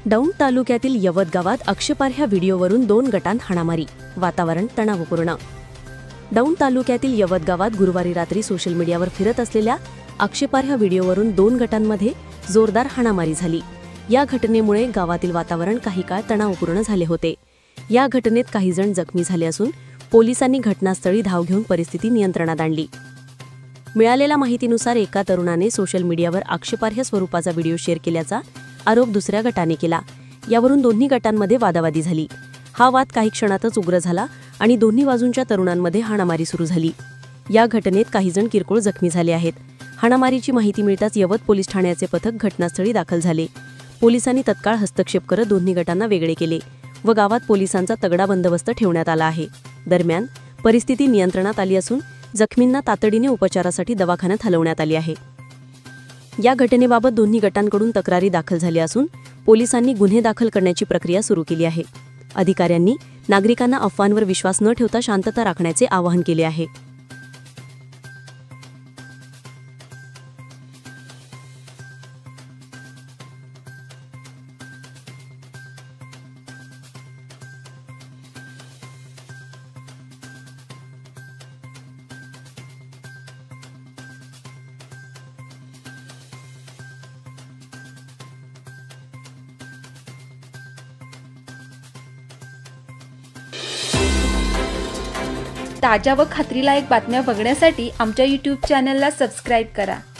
दौंड तालुक्यातील यवत गावात आक्षेपार्ह व्हिडिओवरून 2 गटांत हाणामारी, वातावरण तणावपूर्ण। दौंड तालुक्यातील यवत गावात गुरुवारी रात्री सोशल मीडियावर फिरत असलेल्या आक्षेपार्ह व्हिडिओवरून 2 गटांमध्ये जोरदार हाणामारी झाली। या घटनेमुळे गावातील वातावरण काही काळ तणावपूर्ण झाले होते। या घटनेत काही जण जखमी झाले असून पोलिसांनी घटनास्थळी धाव घेऊन परिस्थिती नियंत्रणात आणली। मिळालेल्या माहितीनुसार एका तरुणाने सोशल मीडियावर आक्षेपार्ह स्वरूपाचा व्हिडिओ शेअर केल्याचा आरोप दुसऱ्या गटाने केला। यावरून दोन्ही गटांमध्ये वादावादी झाली। हा वाद काही क्षणातच उग्र झाला आणि दोन्ही बाजूंच्या तरुणांमध्ये हाणामारी सुरू झाली। या घटनेत काही जण किरकोळ जखमी झाले आहेत। हाणामारीची माहिती मिळताच यवत पोलीस ठाण्याचे पथक घटनास्थळी दाखल झाले। पोलिसांनी तत्काळ हस्तक्षेप करत दोन्ही गटांना वेगळे केले व गावात पोलिसांचा तगडा बंदोबस्त ठेवण्यात आला आहे। दरम्यान परिस्थिती नियंत्रणात आली असून जखमींना तातडीने उपचारासाठी दवाखान्यात हलवण्यात आले आहे। या घटनेबाबत दोन्ही गटांकडून तक्रारी दाखल झाल्या असून पोलिसांनी गुन्हे दाखल करण्याची प्रक्रिया सुरू केली आहे। अधिकाऱ्यांनी नागरिकांना अफवांवर विश्वास न ठेवता शांतता राखण्याचे आवाहन केले आहे। ताज्या व खात्रीलायक बातम्या बघण्यासाठी आमच्या YouTube चॅनलला सबस्क्राईब करा।